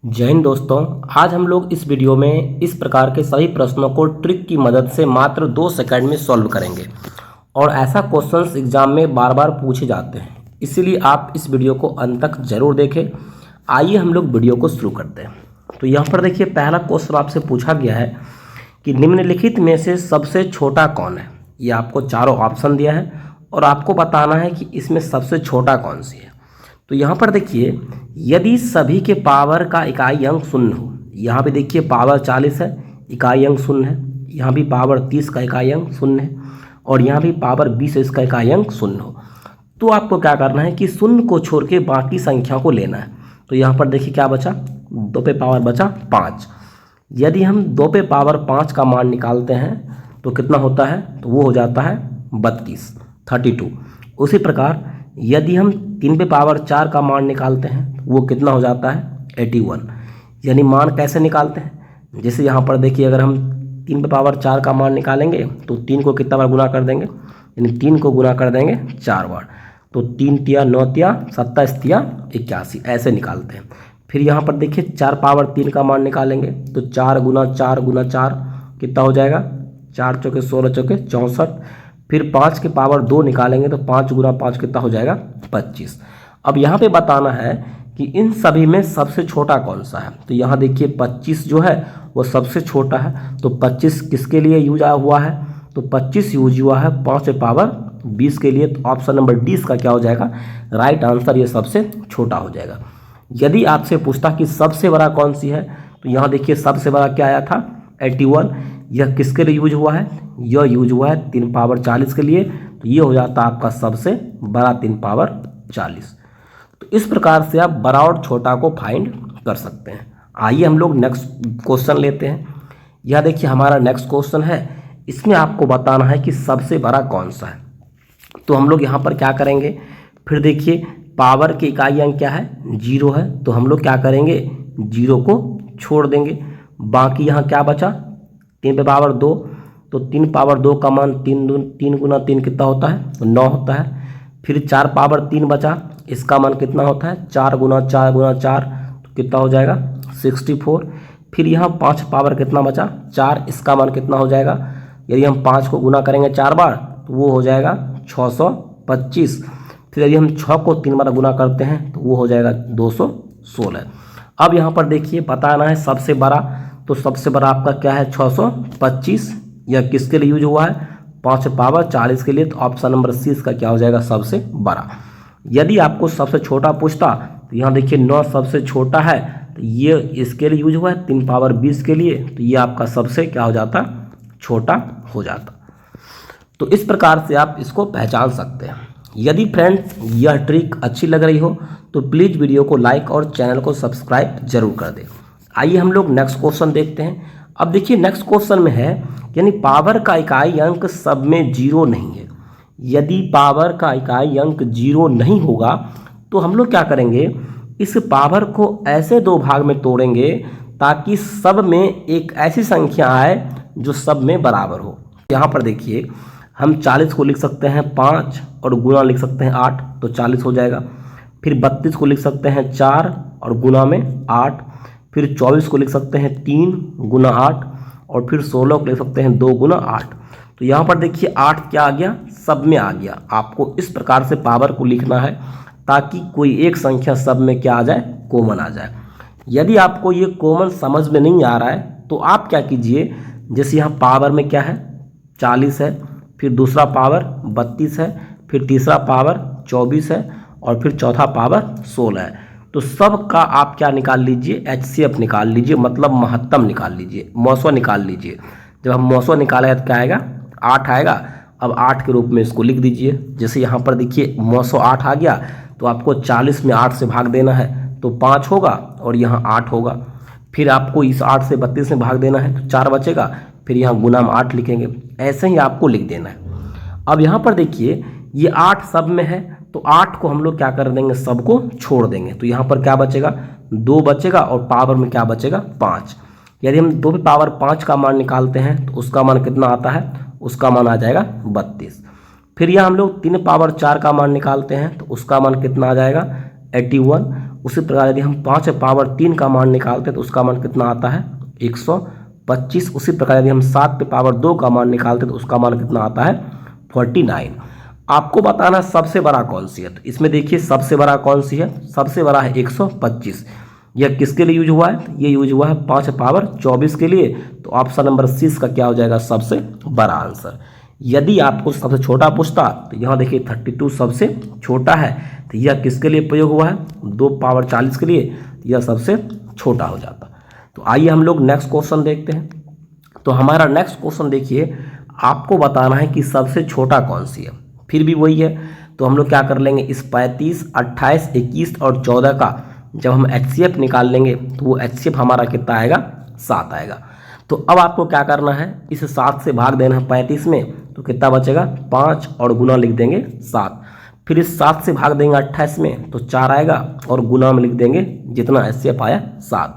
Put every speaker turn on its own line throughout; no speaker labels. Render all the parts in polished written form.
जय हिंद दोस्तों। आज हम लोग इस वीडियो में इस प्रकार के सभी प्रश्नों को ट्रिक की मदद से मात्र 2 सेकंड में सॉल्व करेंगे और ऐसा क्वेश्चंस एग्जाम में बार बार पूछे जाते हैं, इसीलिए आप इस वीडियो को अंत तक जरूर देखें। आइए हम लोग वीडियो को शुरू करते हैं। तो यहाँ पर देखिए, पहला क्वेश्चन आपसे पूछा गया है कि निम्नलिखित में से सबसे छोटा कौन है। ये आपको चारों ऑप्शन दिया है और आपको बताना है कि इसमें सबसे छोटा कौन सी है। तो यहाँ पर देखिए, यदि सभी के पावर का इकाई अंक शून्य हो, यहाँ पे देखिए पावर 40 है, इकाई अंक शून्य है, यहाँ भी पावर 30 का इकाई अंक शून्य है और यहाँ भी पावर 20 इसका इकाई अंक शून्य हो, तो आपको क्या करना है कि शून्य को छोड़ के बाकी संख्या को लेना है। तो यहाँ पर देखिए क्या बचा, 2 पे पावर बचा 5। यदि हम 2 पे पावर 5 का मान निकालते हैं तो कितना होता है, तो वो हो जाता है 32। उसी प्रकार यदि हम 3 पे पावर 4 का मान निकालते हैं तो वो कितना हो जाता है 81। यानी मान कैसे निकालते हैं, जैसे यहाँ पर देखिए, अगर हम 3 पे पावर 4 का मान निकालेंगे तो 3 को कितना बार गुना कर देंगे, यानी 3 को गुना कर देंगे 4 बार, तो 3 तिया 9 तिया 27 तिया 81, ऐसे निकालते हैं। फिर यहाँ पर देखिए 4 पावर 3 का मान निकालेंगे तो 4 गुना 4 गुना 4 कितना हो जाएगा, 4 चौके 16 चौके 64। फिर 5 के पावर 2 निकालेंगे तो 5 गुना 5 कितना हो जाएगा 25। अब यहाँ पे बताना है कि इन सभी में सबसे छोटा कौन सा है। तो यहाँ देखिए 25 जो है वो सबसे छोटा है, तो 25 किसके लिए यूज हुआ है, तो 25 यूज हुआ है 5 पे पावर 20 के लिए। तो ऑप्शन नंबर डी इसका क्या हो जाएगा, राइट आंसर, ये सबसे छोटा हो जाएगा। यदि आपसे पूछता कि सबसे बड़ा कौन सी है, तो यहाँ देखिए सबसे बड़ा क्या आया था 81। यह किसके लिए यूज हुआ है, यह यूज हुआ है 3 पावर 40 के लिए, तो ये हो जाता है आपका सबसे बड़ा 3 पावर 40। तो इस प्रकार से आप बड़ा और छोटा को फाइंड कर सकते हैं। आइए हम लोग नेक्स्ट क्वेश्चन लेते हैं। यह देखिए हमारा नेक्स्ट क्वेश्चन है, इसमें आपको बताना है कि सबसे बड़ा कौन सा है। तो हम लोग यहाँ पर क्या करेंगे, फिर देखिए पावर के इकाई अंक क्या है, 0 है, तो हम लोग क्या करेंगे 0 को छोड़ देंगे। बाकी यहाँ क्या बचा, 3 पे पावर 2, तो 3 पावर 2 का मान 3 गुना 3 कितना होता है, तो 9 होता है। फिर 4 पावर 3 बचा, इसका मान कितना होता है, 4 गुना 4 गुना 4, तो कितना हो जाएगा 64। फिर यहाँ 5 पावर कितना बचा 4, इसका मान कितना हो जाएगा, यदि हम 5 को गुना करेंगे 4 बार तो वो हो जाएगा 625। फिर यदि हम 6 को 3 बार गुना करते हैं तो वो हो जाएगा 216। अब यहाँ पर देखिए बताना है सबसे बड़ा, तो सबसे बड़ा आपका क्या है 625। यह किसके लिए यूज हुआ है, 5 पावर 40 के लिए, तो ऑप्शन नंबर सी इसका क्या हो जाएगा सबसे बड़ा। यदि आपको सबसे छोटा पूछता तो यहाँ देखिए 9 सबसे छोटा है, तो ये इसके लिए यूज हुआ है 3 पावर 20 के लिए, तो ये आपका सबसे क्या हो जाता, छोटा हो जाता। तो इस प्रकार से आप इसको पहचान सकते हैं। यदि फ्रेंड्स यह ट्रिक अच्छी लग रही हो तो प्लीज़ वीडियो को लाइक और चैनल को सब्सक्राइब जरूर कर दें। आइए हम लोग नेक्स्ट क्वेश्चन देखते हैं। अब देखिए नेक्स्ट क्वेश्चन में है, यानी पावर का इकाई अंक सब में 0 नहीं है। यदि पावर का इकाई अंक 0 नहीं होगा तो हम लोग क्या करेंगे, इस पावर को ऐसे 2 भाग में तोड़ेंगे ताकि सब में एक ऐसी संख्या आए जो सब में बराबर हो। यहाँ पर देखिए हम 40 को लिख सकते हैं 5 और गुना लिख सकते हैं 8, तो 40 हो जाएगा। फिर 32 को लिख सकते हैं 4 और गुना में 8। फिर 24 को लिख सकते हैं 3 गुना 8 और फिर 16 को लिख सकते हैं 2 गुना 8। तो यहाँ पर देखिए 8 क्या आ गया, सब में आ गया। आपको इस प्रकार से पावर को लिखना है ताकि कोई एक संख्या सब में क्या आ जाए, कॉमन आ जाए। यदि आपको ये कॉमन समझ में नहीं आ रहा है तो आप क्या कीजिए, जैसे यहाँ पावर में क्या है 40 है, फिर दूसरा पावर 32 है, फिर तीसरा पावर 24 है और फिर चौथा पावर 16 है। तो सब का आप क्या निकाल लीजिए, HCF निकाल लीजिए, मतलब महत्तम निकाल लीजिए, मौसो निकाल लीजिए। जब हम मौसो निकालेगा तो क्या आएगा, 8 आएगा। अब 8 के रूप में इसको लिख दीजिए। जैसे यहाँ पर देखिए मौसो 8 आ गया, तो आपको 40 में 8 से भाग देना है तो 5 होगा और यहाँ 8 होगा। फिर आपको इस 8 से 32 में भाग देना है तो 4 बचेगा, फिर यहाँ गुना में 8 लिखेंगे, ऐसे ही आपको लिख देना है। अब यहाँ पर देखिए ये 8 सब में है, तो 8 को हम लोग क्या कर देंगे, सबको छोड़ देंगे। तो यहाँ पर क्या बचेगा, 2 बचेगा और पावर में क्या बचेगा 5। यदि हम 2 पे पावर 5 का मान निकालते हैं तो उसका मान कितना आता है, उसका मान आ जाएगा 32। फिर यहाँ हम लोग 3 पावर 4 का मान निकालते हैं तो उसका मान कितना आ जाएगा 81। उसी प्रकार यदि हम 5 पावर 3 का मान निकालते हैं तो उसका मान कितना आता है 125। उसी प्रकार यदि हम 7 पे पावर 2 का मान निकालते हैं तो उसका मान कितना आता है 49। आपको बताना सबसे बड़ा कौन सी है, तो इसमें देखिए सबसे बड़ा कौन सी है, सबसे बड़ा है 125। यह किसके लिए यूज हुआ है, ये यूज हुआ है 5 पावर 24 के लिए। तो ऑप्शन नंबर सी इसका क्या हो जाएगा सबसे बड़ा आंसर। यदि आपको सबसे छोटा पूछता तो यहाँ देखिए 32 सबसे छोटा है, तो यह किसके लिए प्रयोग हुआ है 2 पावर 40 के लिए, यह सबसे छोटा हो जाता। तो आइए हम लोग नेक्स्ट क्वेश्चन देखते हैं। तो हमारा नेक्स्ट क्वेश्चन देखिए, आपको बताना है कि सबसे छोटा कौन सी है। फिर भी वही है, तो हम लोग क्या कर लेंगे, इस 35, 28, 21 और 14 का जब हम HCF निकाल लेंगे तो वो HCF हमारा कितना आएगा 7 आएगा। तो अब आपको क्या करना है, इस 7 से भाग देना है 35 में, तो कितना बचेगा 5 और गुना लिख देंगे 7। फिर इस 7 से भाग देंगे 28 में तो 4 आएगा और गुना में लिख देंगे जितना HCF आया 7।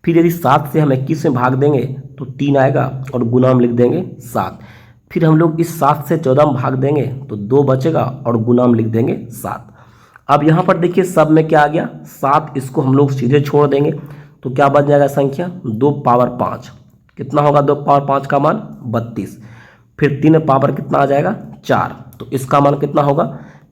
फिर यदि 7 से हम 21 में भाग देंगे तो 3 आएगा और गुना में लिख देंगे 7। फिर हम लोग इस 7 से 14 में भाग देंगे तो 2 बचेगा और गुना में लिख देंगे 7। अब यहाँ पर देखिए सब में क्या आ गया 7, इसको हम लोग सीधे छोड़ देंगे तो क्या बच जाएगा संख्या 2 पावर 5। कितना होगा 2 पावर 5 का मान 32। फिर 3 पावर कितना आ जाएगा 4, तो इसका मान कितना होगा,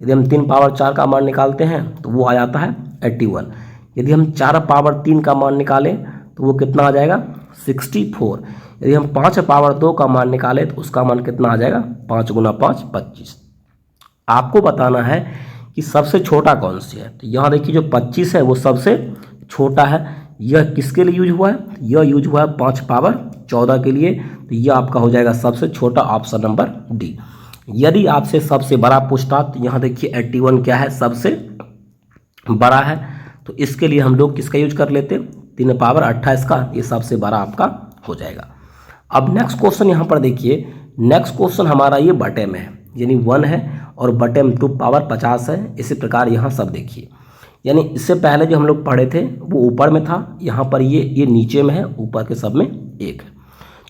यदि हम 3 पावर 4 का मान निकालते हैं तो वो आ जाता है 81। यदि हम 4 पावर 3 का मान निकालें तो वो कितना आ जाएगा 64। यदि हम 5 पावर 2 का मान निकालें तो उसका मान कितना आ जाएगा 5 गुना 5 25। आपको बताना है कि सबसे छोटा कौन सी है। तो यहाँ देखिए जो 25 है वो सबसे छोटा है। यह किसके लिए यूज हुआ है, यह यूज हुआ है 5 पावर 14 के लिए। तो यह आपका हो जाएगा सबसे छोटा, ऑप्शन नंबर डी। यदि आपसे सबसे बड़ा पूछता तो यहाँ देखिए 81 क्या है सबसे बड़ा है, तो इसके लिए हम लोग किसका यूज कर लेते 3 पावर 28 का, ये सबसे बड़ा आपका हो जाएगा। अब नेक्स्ट क्वेश्चन यहाँ पर देखिए, नेक्स्ट क्वेश्चन हमारा ये बटे में है, यानी 1 है और बटे में 2 पावर 50 है। इसी प्रकार यहाँ सब देखिए, यानी इससे पहले जो हम लोग पढ़े थे वो ऊपर में था, यहाँ पर ये नीचे में है, ऊपर के सब में 1 है।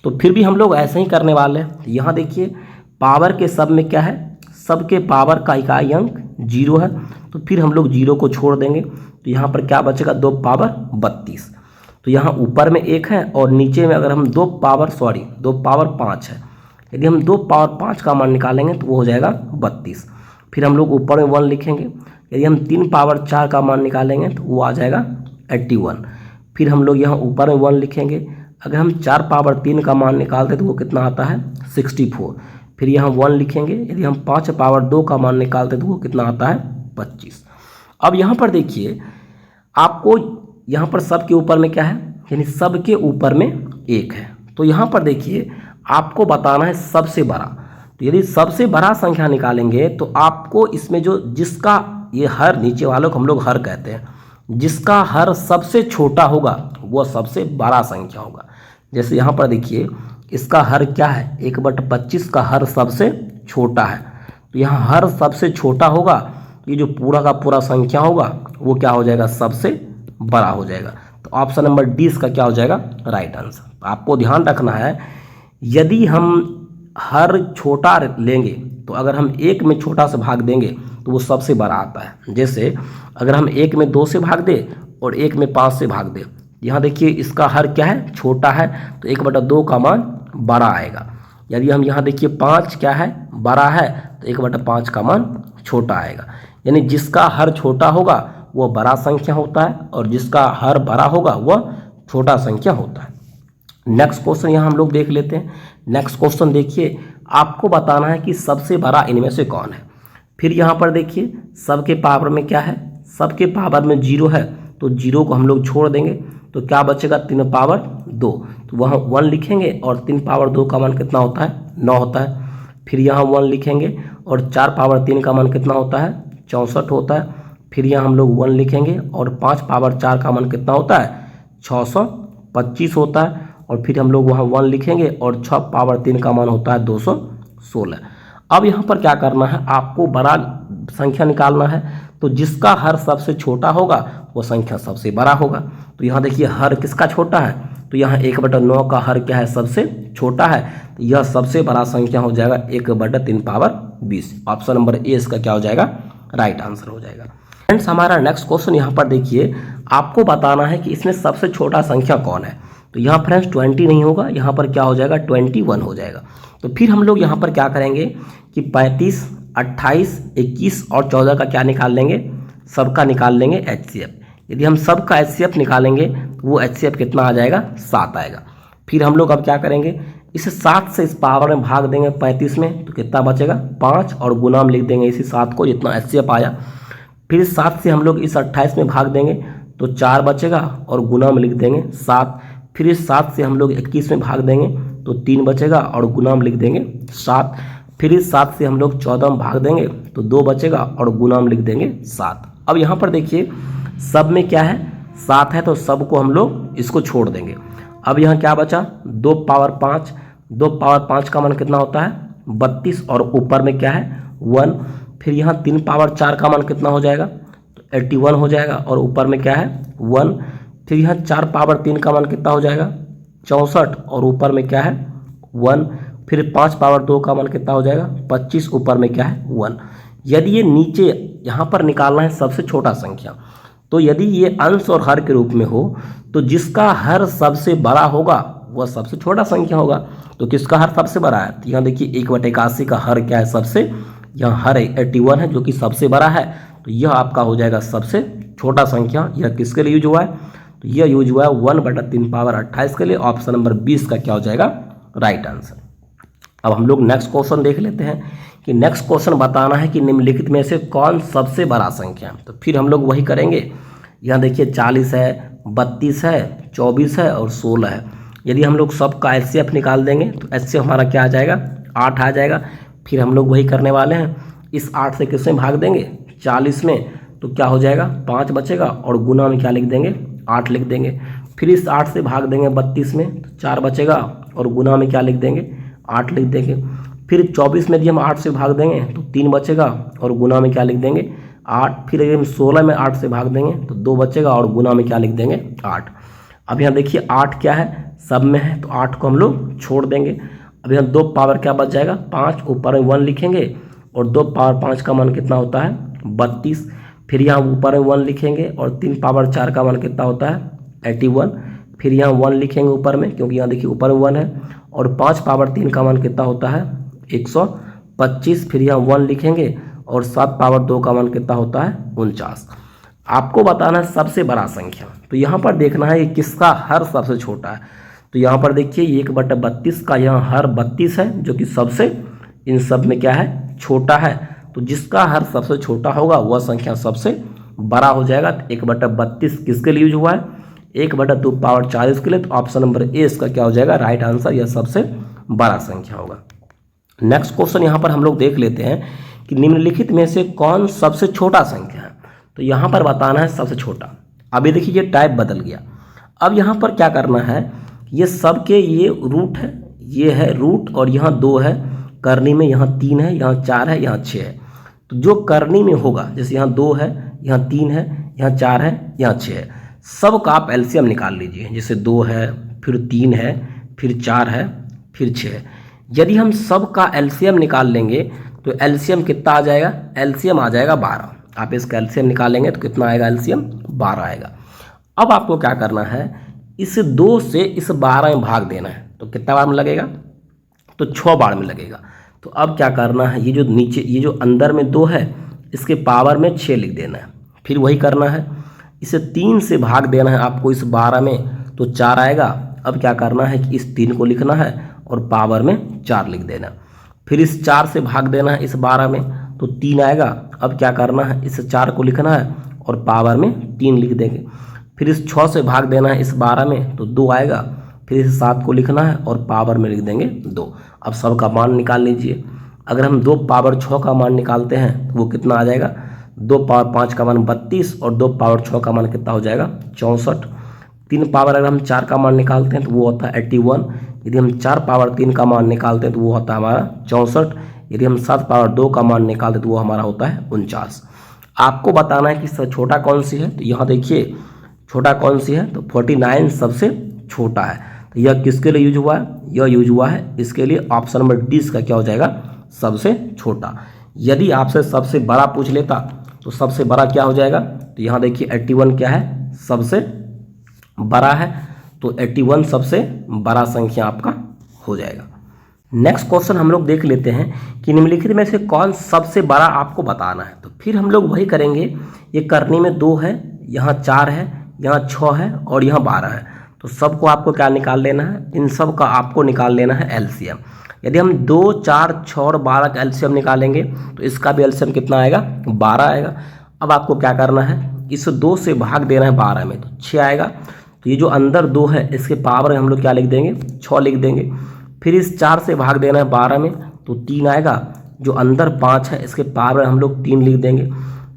तो फिर भी हम लोग ऐसे ही करने वाले हैं। यहाँ देखिए पावर के सब में क्या है, सबके पावर का इकाई अंक 0 है, तो फिर हम लोग 0 को छोड़ देंगे तो यहाँ पर क्या बचेगा 2 पावर 32। तो यहाँ ऊपर में 1 है और नीचे में अगर हम 2 पावर 5 है, यदि हम 2 पावर 5 का मान निकालेंगे तो वो हो जाएगा 32। फिर हम लोग ऊपर में 1 लिखेंगे। यदि हम 3 पावर 4 का मान निकालेंगे तो वो आ जाएगा 81। फिर हम लोग यहाँ ऊपर में 1 लिखेंगे। अगर हम 4 पावर 3 का मान निकालते तो वो कितना आता है 64। फिर यहाँ 1 लिखेंगे। यदि हम 5 पावर 2 का मान निकालते तो वो कितना आता है 25। अब यहाँ पर देखिए, आपको यहाँ पर सब के ऊपर में क्या है, यानी सब के ऊपर में 1 है। तो यहाँ पर देखिए आपको बताना है सबसे बड़ा। तो यदि सबसे बड़ा संख्या निकालेंगे तो आपको इसमें जो जिसका ये हर नीचे वालों को हम लोग हर कहते हैं, जिसका हर सबसे छोटा होगा वो सबसे बड़ा संख्या होगा। जैसे यहाँ पर देखिए इसका हर क्या है 1/25 का हर सबसे छोटा है, तो यहाँ हर सबसे छोटा होगा, ये जो पूरा का पूरा संख्या होगा वो क्या हो जाएगा सबसे बड़ा हो जाएगा। तो ऑप्शन नंबर डी इसका क्या हो जाएगा राइट आंसर। आपको ध्यान रखना है, यदि हम हर छोटा लेंगे तो अगर हम 1 में छोटा से भाग देंगे तो वो सबसे बड़ा आता है। जैसे अगर हम 1 में 2 से भाग दे और 1 में 5 से भाग दे, यहाँ देखिए इसका हर क्या है छोटा है, तो 1/2 का मान बड़ा आएगा। यदि हम यहाँ देखिए 5 क्या है बड़ा है, तो 1/5 का मान छोटा आएगा। यानी जिसका हर छोटा होगा वो बड़ा संख्या होता है और जिसका हर बड़ा होगा वह छोटा संख्या होता है। नेक्स्ट क्वेश्चन यहाँ हम लोग देख लेते हैं। नेक्स्ट क्वेश्चन देखिए, आपको बताना है कि सबसे बड़ा इनमें से कौन है। फिर यहाँ पर देखिए सबके पावर में क्या है, सबके पावर में 0 है, तो 0 को हम लोग छोड़ देंगे तो क्या बचेगा 3 पावर 2। तो वहाँ 1 लिखेंगे और 3 पावर 2 का मान कितना होता है 9 होता है। फिर यहाँ 1 लिखेंगे और 4 पावर 3 का मान कितना होता है 64 होता है। फिर यहाँ हम लोग 1 लिखेंगे और 5 पावर 4 का मान कितना होता है 625 होता है। और फिर हम लोग वहाँ 1 लिखेंगे और 6 पावर 3 का मान होता है 216। अब यहाँ पर क्या करना है, आपको बड़ा संख्या निकालना है, तो जिसका हर सबसे छोटा होगा वो संख्या सबसे बड़ा होगा। तो यहाँ देखिए हर किसका छोटा है, तो यहाँ 1/9 का हर क्या है सबसे छोटा है, तो यह सबसे बड़ा संख्या हो जाएगा 1/3 पावर 20। ऑप्शन नंबर ए इसका क्या हो जाएगा राइट आंसर हो जाएगा। फ्रेंड्स हमारा नेक्स्ट क्वेश्चन यहाँ पर देखिए, आपको बताना है कि इसमें सबसे छोटा संख्या कौन है। तो यहाँ फ्रेंड्स 20 नहीं होगा, यहाँ पर क्या हो जाएगा 21 हो जाएगा। तो फिर हम लोग यहाँ पर क्या करेंगे कि 35, 28, 21 और 14 का क्या निकाल लेंगे, सबका निकाल लेंगे HCF। यदि हम सबका HCF निकालेंगे तो वो HCF कितना आ जाएगा, 7 आएगा। फिर हम लोग अब क्या करेंगे, इसे 7 से इस पावर में भाग देंगे 35 में, तो कितना बचेगा 5 और गुना में लिख देंगे इसी 7 को जितना HCF आया। फिर 7 से हम लोग इस 28 में भाग देंगे तो 4 बचेगा और गुना में लिख देंगे 7। फिर इस 7 से हम लोग 21 में भाग देंगे तो 3 बचेगा और गुना में लिख देंगे 7। फिर इस 7 से हम लोग 14 में भाग देंगे तो 2 बचेगा और गुना में लिख देंगे 7। अब यहाँ पर देखिए सब में क्या है 7 है, तो सब को हम लोग इसको छोड़ देंगे। अब यहाँ क्या बचा 2 पावर 5, 2 पावर 5 का मान कितना होता है 32 और ऊपर में क्या है 1। फिर यहाँ 3 पावर 4 का मान कितना हो जाएगा तो 81 हो जाएगा और ऊपर में क्या है 1। फिर यहाँ 4 पावर 3 का मान कितना हो जाएगा 64 और ऊपर में क्या है 1। फिर 5 पावर 2 का मान कितना हो जाएगा 25, ऊपर में क्या है 1। यदि ये नीचे यहाँ पर निकालना है सबसे छोटा संख्या, तो यदि ये अंश और हर के रूप में हो तो जिसका हर सबसे बड़ा होगा वह सबसे छोटा संख्या होगा। तो किसका हर सबसे बड़ा है, तो यहाँ देखिए 1/81 का हर क्या है सबसे, यहाँ हर 81 है जो कि सबसे बड़ा है, तो यह आपका हो जाएगा सबसे छोटा संख्या। यह किसके लिए यूज हुआ है, तो यह यूज हुआ है 1/3 पावर 28 के लिए। ऑप्शन नंबर 20 का क्या हो जाएगा राइट आंसर। अब हम लोग नेक्स्ट क्वेश्चन देख लेते हैं कि नेक्स्ट क्वेश्चन बताना है कि निम्नलिखित में से कौन सबसे बड़ा संख्या है। तो फिर हम लोग वही करेंगे। यहाँ देखिए 40 है, 32 है, 24 है और 16 है। यदि हम लोग सबका HCF निकाल देंगे तो HCF हमारा क्या आ जाएगा 8 आ जाएगा। फिर हम लोग वही करने वाले हैं, इस 8 से किस में भाग देंगे 40 में, तो क्या हो जाएगा 5 बचेगा और गुना में क्या लिख देंगे 8 लिख देंगे। फिर इस 8 से भाग देंगे 32 में, तो 4 बचेगा और गुना में क्या लिख देंगे 8 लिख देंगे। फिर 24 में यदि हम 8 से भाग देंगे तो 3 बचेगा और गुना में क्या लिख देंगे 8। फिर यदि हम 16 में 8 से भाग देंगे तो 2 बचेगा और गुना में क्या लिख देंगे 8। अब यहाँ देखिए 8 क्या है सब में है, तो 8 को हम लोग छोड़ देंगे। अब यहाँ 2 पावर क्या बच जाएगा 5, ऊपर में 1 लिखेंगे और 2 पावर 5 का मान कितना होता है 32। फिर यहाँ ऊपर में 1 लिखेंगे और 3 पावर 4 का मान कितना होता है 81। फिर यहाँ 1 लिखेंगे ऊपर में, क्योंकि यहाँ देखिए ऊपर में 1 है, और 5 पावर 3 का मान कितना होता है 125। फिर यहाँ 1 लिखेंगे और 7 पावर 2 का मान कितना होता है 49। आपको बताना है सबसे बड़ा संख्या। तो यहाँ पर देखना है कि किसका हर सबसे छोटा है। तो यहाँ पर देखिए 1/32 का यहाँ हर 32 है जो कि सबसे इन सब में क्या है छोटा है। तो जिसका हर सबसे छोटा होगा वह संख्या सबसे बड़ा हो जाएगा। तो 1/32 किसके लिए यूज हुआ है 1/2 पावर 40 के लिए। तो ऑप्शन नंबर ए इसका क्या हो जाएगा राइट आंसर, यह सबसे बड़ा संख्या होगा। नेक्स्ट क्वेश्चन यहाँ पर हम लोग देख लेते हैं कि निम्नलिखित में से कौन सबसे छोटा संख्या है। तो यहाँ पर बताना है सबसे छोटा। अभी देखिए ये टाइप बदल गया। अब यहाँ पर क्या करना है, ये सब के ये रूट है, ये है रूट और यहाँ 2 है, करनी में यहाँ 3 है, यहाँ 4 है, यहाँ 6 है। तो जो करनी में होगा, जैसे यहाँ 2 है, यहाँ 3 है, यहाँ 4 है, यहाँ 6 है, सब का आप एलसीएम निकाल लीजिए। जैसे 2 है, फिर 3 है, फिर 4 है, फिर 6 है। यदि हम सब का एलसीएम निकाल लेंगे तो एलसीएम कितना आ जाएगा, एलसीएम आ जाएगा 12। आप इसका एलसीएम निकालेंगे तो कितना आएगा एलसीएम 12 आएगा। अब आपको क्या करना है, इस 2 से इस 12 में भाग देना है। तो कितना बार में लगेगा, तो 6 बार में लगेगा। तो अब क्या करना है, ये जो नीचे ये जो अंदर में 2 है इसके पावर में 6 लिख देना है। फिर वही करना है, इसे 3 से भाग देना है आपको इस 12 में, तो 4 आएगा। अब क्या करना है कि इस 3 को लिखना है और पावर में 4 लिख देना। फिर इस 4 से भाग देना है इस 12 में, तो 3 आएगा। अब क्या करना है, इस 4 को लिखना है और पावर में 3 लिख देंगे। फिर इस 6 से भाग देना है इस 12 में, तो 2 आएगा। फिर इस 7 को लिखना है और पावर में लिख देंगे 2। अब सब का मान निकाल लीजिए। अगर हम 2 पावर 6 का मान निकालते हैं तो वो कितना आ जाएगा, 2 पावर 5 का मान 32 और 2 पावर 6 का मान कितना हो जाएगा 64। 3 पावर अगर हम 4 का मान निकालते हैं तो वो होता है 81। यदि हम 4 पावर 3 का मान निकालते हैं तो वो होता है हमारा 64। यदि हम 7 पावर 2 का मान निकालते हैं तो वो हमारा होता है 49। आपको बताना है कि सबसे छोटा कौन सी है। तो यहाँ देखिए छोटा कौन सी है, तो 49 सबसे छोटा है। तो यह किसके लिए यूज हुआ है, यह यूज हुआ है इसके लिए। ऑप्शन नंबर डी इसका क्या हो जाएगा सबसे छोटा। यदि आपसे सबसे बड़ा पूछ लेता तो सबसे बड़ा क्या हो जाएगा, तो यहाँ देखिए 81 क्या है, सबसे बड़ा है, तो 81 सबसे बड़ा संख्या आपका हो जाएगा। नेक्स्ट क्वेश्चन हम लोग देख लेते हैं कि निम्नलिखित में से कौन सबसे बड़ा आपको बताना है। तो फिर हम लोग वही करेंगे, ये करने में 2 है, यहाँ 4 है, यहाँ 6 है और यहाँ 12 है। तो सबको आपको क्या निकाल लेना है, इन सब का आपको निकाल लेना है एलसीएम। यदि हम 2, 4, 6 और 12 का एलसीएम निकालेंगे तो इसका भी एलसीएम कितना आएगा, 12 आएगा। अब आपको क्या करना है, इस 2 से भाग देना है 12 में, तो 6 आएगा। तो ये जो अंदर 2 है इसके पावर हम लोग क्या लिख देंगे, 6 लिख देंगे। फिर इस 4 से भाग देना है 12 में, तो 3 आएगा। जो अंदर 5 है इसके पावर हम लोग 3 लिख देंगे।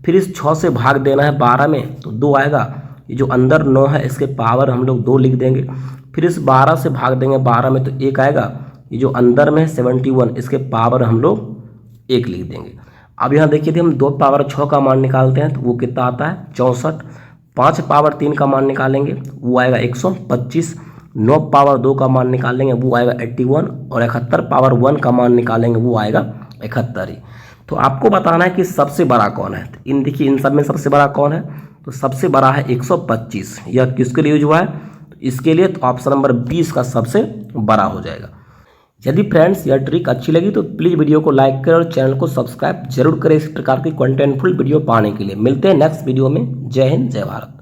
फिर इस 6 से भाग देना है 12 में, तो 2 आएगा। ये जो अंदर 9 है इसके पावर हम लोग 2 लिख देंगे। फिर इस 12 से भाग देंगे 12 में, तो 1 आएगा। ये जो अंदर में है 71, इसके पावर हम लोग 1 लिख देंगे। अब यहाँ देखिए यदि हम 2 पावर 6 का मान निकालते हैं तो वो कितना आता है, 64। 5 पावर 3 का मान निकालेंगे वो आएगा 125। 9 पावर 2 का मान निकालेंगे वो आएगा 81 और 71 पावर 1 का मान निकालेंगे वो आएगा 71 ही। तो आपको बताना है कि सबसे बड़ा कौन है। तो देखिए इन सब में सबसे बड़ा कौन है, तो सबसे बड़ा है 125। यह किसके लिए यूज हुआ है, तो इसके लिए तो ऑप्शन नंबर 20 का सबसे बड़ा हो जाएगा। यदि फ्रेंड्स यह ट्रिक अच्छी लगी तो प्लीज़ वीडियो को लाइक करें और चैनल को सब्सक्राइब जरूर करें इस प्रकार की कंटेंटफुल वीडियो पाने के लिए। मिलते हैं नेक्स्ट वीडियो में। जय हिंद, जय भारत।